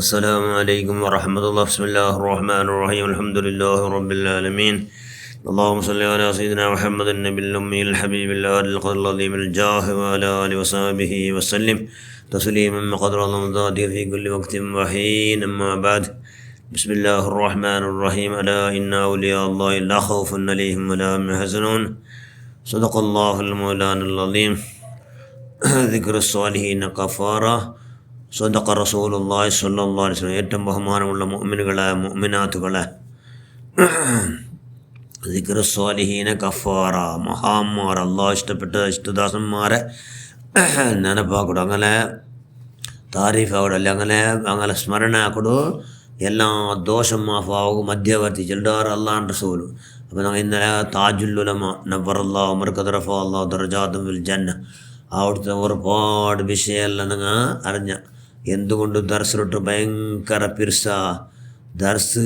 السلام عليكم ورحمة الله. بسم الله الرحمن الرحيم. الحمد لله رب العالمين. اللهم صل على سيدنا محمد النبي الأمي الحبيب الهادي القدر العظيم الجاه وعلى آله وصحبه وسلم تسليما قدر المضاد في كل وقت وحين. أما بعد، بسم الله الرحمن الرحيم. ألا إن أولياء الله لا خوف عليهم ولا هم يحزنون. صدق الله المولانا العظيم. ذكر الصالحين كفارة. സ്വദഖ റസൂലുള്ളാഹി സ്വല്ലല്ലാഹു അലൈഹി വസല്ലം. ഏറ്റവും ബഹുമാനമുള്ള മുഅ്മിനുകളെ മുഅ്മിനാത്തുകളെ, ദിക്റു സ്വാലിഹീന കഫാറ, മഹാന്മാർ, അള്ളാഹു ഇഷ്ടപ്പെട്ട ഇഷ്ടദാസന്മാരെ ನೆನಪಾಕೊಡು, അങ്ങനെ ತಾರೀಫಾಕೊಡು, ಅಲ್ಲಿ അങ്ങനെ ಸ್ಮರಣೆ ಹಾಕೊಡು, ಎಲ್ಲ ದೋಷ ಮಾಫಾವು ಮಧ್ಯವರ್ತಿ ಜಲ್ಡಾರ್ ಅಲ್ಲಾಹ್ റസൂൽ. അപ്പോൾ നമ്മൾ ഇന്നലെ താജുല്ലുലമ നവ്വറല്ലാഹു മർകദ റഫഅ അല്ലാഹു ദറജാതും ഫിൽ ജന്ന, അവിടുത്തെ ഒരുപാട് വിഷയമെല്ലാം നിങ്ങൾ അറിഞ്ഞ. എന്തുകൊണ്ട് ദർസിലിട്ട് ഭയങ്കര പിർസ, ദർസ്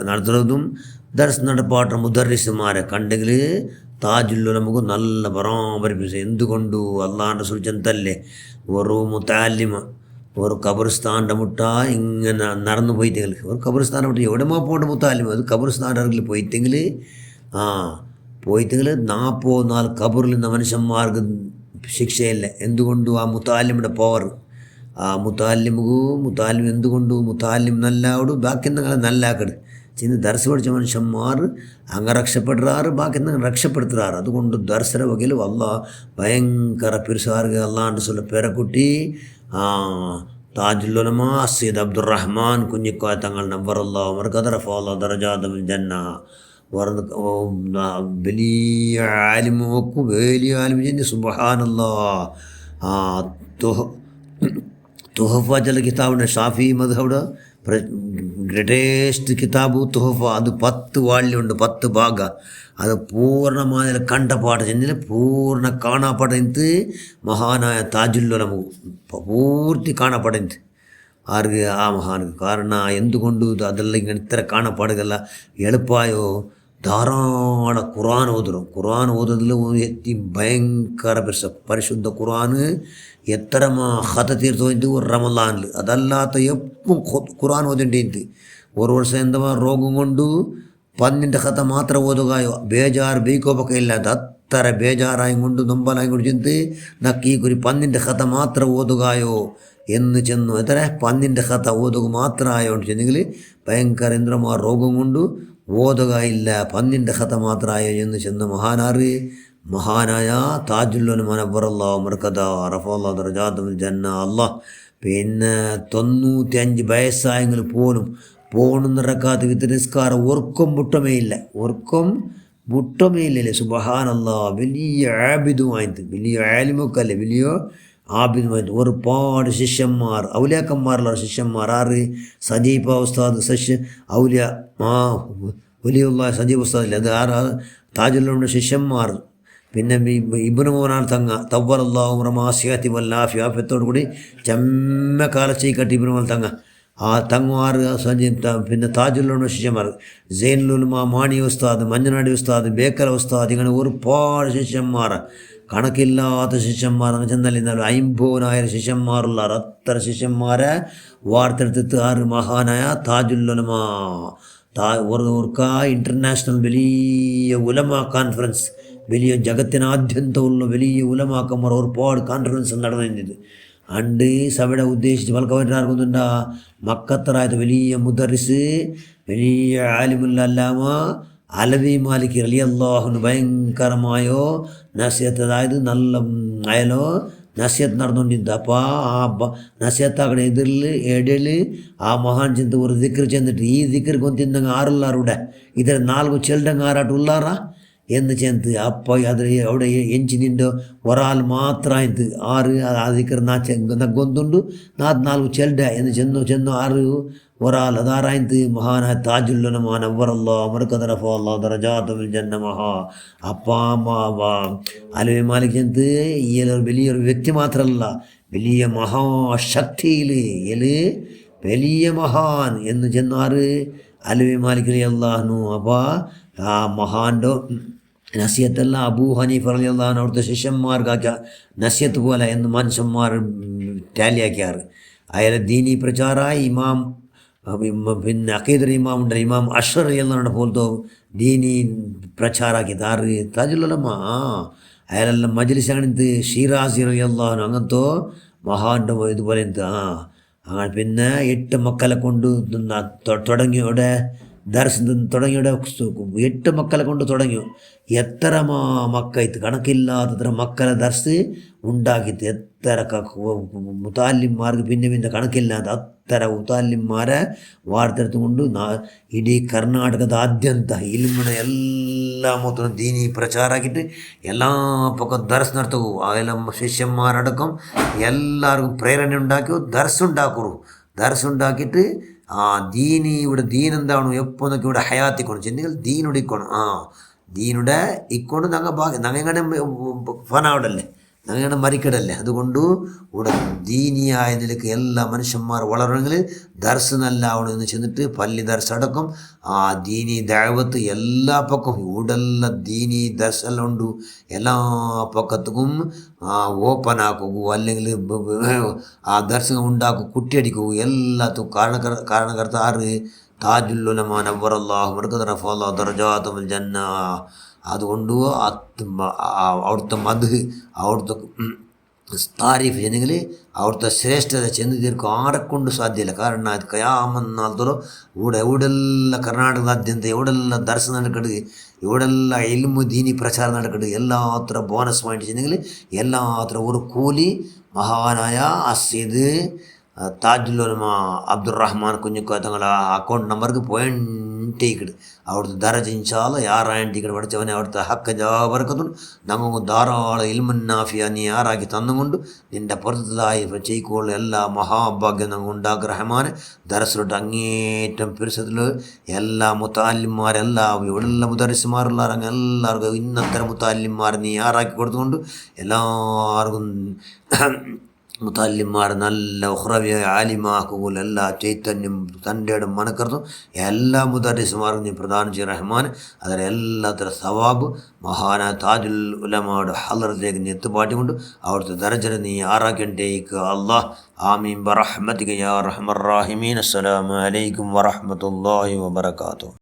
നടത്തുന്നതും ദർസ് നടപ്പാട്ട മുദർരിസുമാരെ കണ്ടെങ്കിൽ താജുല്ലുലമക്ക് നല്ല ബറാബരി പിർസ. എന്തുകൊണ്ടു അള്ളാഹ് റസൂൽ ചെന്തല്ലേ, ഒരു മുത്താലിമ ഒരു കബർസ്ഥാൻ്റെ മുട്ട ഇങ്ങനെ നടന്നു പോയിട്ടെങ്കിൽ, ഒരു കബർസ്ഥാനം മുട്ട എവിടെമാ പോകേണ്ട മുത്താലിമ, അത് കബർസ്ഥാൻ്റെ പോയിട്ടെങ്കിൽ പോയിട്ടെങ്കിൽ 44 കബറിൽ നിന്ന് മനുഷ്യന്മാർക്ക് ശിക്ഷയില്ല. എന്തുകൊണ്ടു ആ മുത്താലിമിൻ്റെ പവർ. ആ മുത്താലിം എന്തുകൊണ്ടു മുത്താലിം നല്ലാവിടും, ബാക്കി എന്തെങ്കിലും നല്ലാക്കട് ചെന്ന് ദർസ് പഠിച്ച മനുഷ്യന്മാർ അങ്ങ് രക്ഷപ്പെടുറാറ്, ബാക്കി എന്തെങ്കിലും രക്ഷപ്പെടുത്തുറാറ്. അതുകൊണ്ട് ദർസര വകയിൽ അള്ളാഹ് ഭയങ്കര പിർസാർക്ക് അള്ളാഹ് சொல்ல പേരക്കുട്ടി താജുല്ലുലമ സയ്യിദ് അബ്ദുറഹ്മാൻ കുഞ്ഞിക്കോയ തങ്ങൾ നവ്വറല്ലാഹു മർകദ റഫഅ അല്ലാഹു ദറജാതും ഫിൽ ജന്ന. വലിയ ആലിമ് നോക്കൂ, വലിയ ആലിമ് ചെന്ന് സുബ്ഹാനല്ലാഹ്. തുഹഫ ചില കിതാബുണ്ട്, ഷാഫി മദ്ഹബിയുടെ ഗ്രേറ്റസ്റ്റ് കിതാബ് തുഹഫ. അത് 10 വാള്യമുണ്ട്, 10 ഭാഗ. അത് പൂർണ്ണമായ കണ്ടപാഠ ചെന്നിൽ പൂർണ്ണ കാണാപ്പാടത്ത് മഹാനായ താജുല്ലുലമ പൂർത്തി കാണാപ്പാടത്ത് ആർക്ക് ആ മഹാനുക്ക്. കാരണം എന്തുകൊണ്ട് അതെല്ലാം ഇങ്ങനെ ഇത്ര കാണാപ്പാടുകല്ല എളുപ്പമായോ, ധാരാളം ഖുർആൻ ഓതും. ഖുർആൻ ഓതുന്നതിൽ എത്തി ഭയങ്കര പരിശുദ്ധ ഖുർആൻ എത്ര ഹത തീർത്തോയിട്ട് ഒരു റമളാനിൽ. അതല്ലാത്ത എപ്പം ഖുർആൻ ഓതേണ്ടിട്ട് ഒരു വർഷം എന്താ രോഗം കൊണ്ട് 12 ഹത മാത്രം ഓതുകയോ, ബേജാറ് ബീക്കോപ്പൊക്കെ ഇല്ലാത്ത അത്ര ബേജാറായും കൊണ്ട് നൊമ്പലായും കൊണ്ട് ചെന്ന് നക്കി ഒരു 12 ഹത മാത്രം ഓതുകയോ എന്ന് ചെന്നു. എത്ര 12 ഹത ഓതുക മാത്രമായോണ്ട് ചെന്നെങ്കിൽ ഭയങ്കര ഇന്ദ്രമാർ രോഗം കൊണ്ട് ഓതുകയില്ല, 12 ഹത മാത്രമായോ എന്ന് ചെന്ന് മഹാനായ താജുല്ലുലമ നവ്വറല്ലാഹു മർകദ റഫഅ അല്ലാഹു ദറജാതും ഫിൽ ജന്ന. അല്ലാഹ് പിന്നെ 95 വയസ്സായെങ്കിൽ പോലും പോണെന്ന് റക്കാത്ത് വിത്ത് നിസ്കാരം ഒർക്കം മുട്ടമേയില്ലേ. സുബ്ഹാനല്ലാഹ്. വലിയ ആബിദുമായിട്ട്, വലിയ ആലിമൊക്കല്ലേ, വലിയ ആബിദുമായിട്ട് ഒരുപാട് ശിഷ്യന്മാർ, ഔലിയാക്കന്മാരുള്ള ശിഷ്യന്മാർ. ആറ് സജീബ ഉസ്താദ് വലിയുള്ള സജീബ് ഉസ്താദില്ല, അത് ആറ് താജുല്ലുലമയുടെ ശിഷ്യന്മാർ. പിന്നെ ഇബ്നു മോനാർ തങ്ങ തവ്വറല്ലാഹു റമാസിയത്തി വല്ലാഫി, ആഫിയത്തോടു കൂടി ചെമ്മക്കാലച്ചീക്കട്ടി ഇബ്നു മോൻ തങ്ങ. ആ തങ്ങുമാർ പിന്നെ താജുല്ലുലമയുടെ ശിഷ്യന്മാർ സൈനുലുലമ, മാണി ഉസ്താദ്, മഞ്ഞനാടി ഉസ്താദ്, ബേക്കല ഉസ്താദ്, ഇങ്ങനെ ഒരുപാട് ശിഷ്യന്മാർ, കണക്കില്ലാത്ത ശിഷ്യന്മാരെന്ന് ചെന്നാൽ 50,000 ശിഷ്യന്മാരുള്ള അത്ര ശിഷ്യന്മാരെ വാർത്തെടുത്തിട്ട് ആറ് മഹാനായ താജുല്ലുലമ ഇൻ്റർനാഷണൽ വലിയ ഉലമ കോൺഫറൻസ്, വലിയ ജഗത്തിനാദ്യന്തമുള്ള വലിയ ഉലമാക്കന്മാർ ഒരുപാട് കോൺഫറൻസ് നടന്നിരുന്നത്. അണ്ട് സഭയുടെ ഉദ്ദേശിച്ച് പലക്കവറ്റാർക്കുന്നുണ്ടാ മക്കത്തറായത് വലിയ മുദറിസ്, വലിയ ആലിമുൽ അല്ലാമ അലവി മാലിക് റളിയല്ലാഹുവിന് ഭയങ്കരമായോ നസിഹത്ത്, അതായത് നല്ല അയലോ നസിഹത്ത് നടന്നുകൊണ്ടിരുന്നത്. അപ്പോൾ ആ നസിഹത്താക്കടെ ഇടയിൽ ആ മഹാൻ ചെന്ന് ഒരു ദിക്ർ ചെന്നിട്ട്, ഈ ദിക്ർ കൊന്തിന്നങ്ങ് ആറുള്ളാറുടെ ഇതിൽ 4 ചെല്ലങ്ങ് ആറാട്ട് ഉള്ളാറാ എന്ന് ചെന്ന്. അപ്പോൾ അത് അവിടെ എഞ്ചിനിൻ്റെ ഒരാൾ മാത്രമായിട്ട് ആറ് ദിക്ർ ഗൊന്തുണ്ട് 4 ചെല്ല എന്ന് ചെന്നു 6 ഒരാൾ അതാറായത് മഹാനായ താജുല്ലുലമ നവ്വറല്ലാഹു മർകദ റഫഅ അല്ലാഹു ദറജാതും ഫിൽ ജന്ന മഹാ. അലവി മാലിക് ചെന്ന് ഈ വലിയൊരു വ്യക്തി മാത്രമല്ല, വലിയ മഹാശക്തിയിൽ വലിയ മഹാൻ എന്ന് ചെന്നാറ് അലവി മാലിക് റളിയല്ലാഹു. അപ്പോൾ ആ മഹാൻ്റെ നസിയത്തെല്ലാം അബൂ ഹനീഫ റളിയല്ലാഹു അവിടുത്തെ ശിഷ്യന്മാർക്കാക്കിയ നസിയത്ത് പോലെ എന്ന് മനുഷ്യന്മാർ ടാലിയാക്കിയാറ്. അയാളെ ദീനി പ്രചാരമായി പിന്നെ അക്കീദർ ഇമാം ഉണ്ടല്ലോ, ഇമാം അഷർ എന്നാണ് പോലത്തെ ദീനി പ്രചാരാക്കി താറ് താജുലുലമ. അയാളെല്ലാം മജ്ലിസ് അങ്ങനത്തെ ഷീറാസി റളിയല്ലാഹു അങ്ങനത്തെ മഹാൻ്റെ ഇതുപോലെ അങ്ങനെ പിന്നെ 8 മക്കളെ കൊണ്ട് തുടങ്ങിയോടെ ദർസ് തുടങ്ങിയോടെ 8 മക്കളെ കൊണ്ട് തുടങ്ങി. എത്ര മക്കത്ത് കണക്കില്ലാത്തത്ര മക്കളെ ദർസ് ഉണ്ടാക്കിയിട്ട് എത്ര മുതാലിമാർക്ക് പിന്നെ കണക്കില്ലാത്ത അത്ര മുതാലിമാരെ വാർത്തെടുത്തുകൊണ്ട് ഇടീ കർണാടകದಾದ್ಯಂತ ഇൽമിನ എല്ലാ മൊത്തം ദീനി പ്രചാരാക്കിയിട്ട് എല്ലാ പക്കം ദർസ് നടത്തുകൂ. അതെല്ലാം ശിഷ്യന്മാരടക്കം എല്ലാവർക്കും പ്രേരണ ഉണ്ടാക്കി ദർസ് ഉണ്ടാക്കിയിട്ട് ഇവിടെ ദീൻ എന്താണോ എപ്പോൾ നോക്കി ഇവിടെ ഹയാത്തിക്കണം ചെന്നെങ്കിൽ ദീനുടെ ഇക്കണം ദീനുടെ ഇക്കൊണ്ട് ഞങ്ങനെ ഫനാവിടല്ലേ, ഞങ്ങളുടെ മരിക്കടല്ലേ. അതുകൊണ്ട് ഇവിടെ ദീനിയായ നിലക്ക് എല്ലാ മനുഷ്യന്മാർ വളരണമെങ്കിൽ ദർസ് നല്ല ആവണമെന്ന് ചെന്നിട്ട് പള്ളി ദർസ് അടക്കം ദീനി ദഅവത്ത് എല്ലാ പക്കം ഇവിടെല്ല ദീനി ദർസ് എല്ലാം ഉണ്ട്. എല്ലാ പക്കത്തും ഓപ്പൺ ആക്കുക, അല്ലെങ്കിൽ ദർസ് ഉണ്ടാക്കുക, കുട്ടിയടിക്കുക, എല്ലാത്തും കാരണകർത്ത ആറ് താജുൽ ഉലമാ നവ്വറല്ലാഹു മർകദ റഫഅല്ലാഹു ദറജാതുൽ ജന്ന. അതുകൊണ്ട് അവിടുത്തെ അവിടുത്തെ താരീഫ് ചെന്നെങ്കിൽ അവിടുത്തെ ശ്രേഷ്ഠത ചെന്ന് തീർക്കും ആരെക്കൊണ്ട് സാധ്യമല്ല. കാരണം ಅದು ಕಯಾಮನ್ನಾಲ್ದಲ್ಲೋ ഇവിടെಲ್ಲ ಕರ್ನಾಟಕದಾದ್ಯಂತ ഇവിടെಲ್ಲ ದರ್ಶ നടക്കട്ട്, ഇവിടെല്ല ഇൽമു ദീനി പ്രചാരം നടക്കട്ട്, എല്ലാത്ര ബോണസ് പോയിന്റ് ചെന്നെങ്കിൽ എല്ലാത്ര ഒരു കൂലി മഹാനായ അസീദ് താജുൽ ഉലമ അബ്ദുറഹ്മാൻ കുഞ്ഞിക്കോ തങ്ങളെ അക്കൗണ്ട് നമ്പർക്ക് പോയിന്റ് ഇക്കട് അവിടുത്തെ ദറജ ഇൻഷാല്ല ಯಾರಾಯಂಟಿ ഇക്കടെ പഠിച്ചവനെ അവിടുത്തെ ഹക്ക ജാബർക്കത്തുണ്ട് ഞങ്ങൾക്ക് ധാരാളം ഇൽമുന്നാഫിയ നീ ആറാക്കി തന്നുകൊണ്ട് നിൻ്റെ പുറത്തതായി ചെയ്യിക്കോളൂ എല്ലാ മഹാഭാഗ്യം ഞങ്ങൾ ഉണ്ടാക്കി റഹ്മാനെ ദറസിലോട്ട് അങ്ങേറ്റം പിരിസത്തിൽ എല്ലാ മുത്താലിമാരെല്ലാം ഇവിടെയുള്ള മുദരിസുമാരുള്ളവരങ്ങ് എല്ലാവർക്കും ഇന്നത്തെ മുത്താലിമാർ നീ ആറാക്കി കൊടുത്തുകൊണ്ട് എല്ലാവർക്കും മുത്താലിമാർ നല്ല ഉഖ്റവിയായ ആലിമാക്കുക, എല്ലാ ചൈതന്യം തൻ്റെ മനക്കർത്തും എല്ലാ മുദരിസുമാർക്കും നീ പ്രദാനം ചെയ്യ റഹ്മാൻ. അതിൽ എല്ലാത്തര സവാബ് മഹാനായ താജുൽ ഉലമയുടെ ഹളറത്തിലേക്ക് നീ എത്തുപാട്ടിക്കൊണ്ട് അവിടുത്തെ ദർജ നീ ആറാക്കിണ്ടേക്ക് അല്ലാഹ്. ആമീൻ ബറഹ്മതിക യാ അർഹമർ റാഹിമീൻ. അസ്സലാമു അലൈക്കും വറഹ്മത്തുള്ളാഹി വബറകാതുഹു.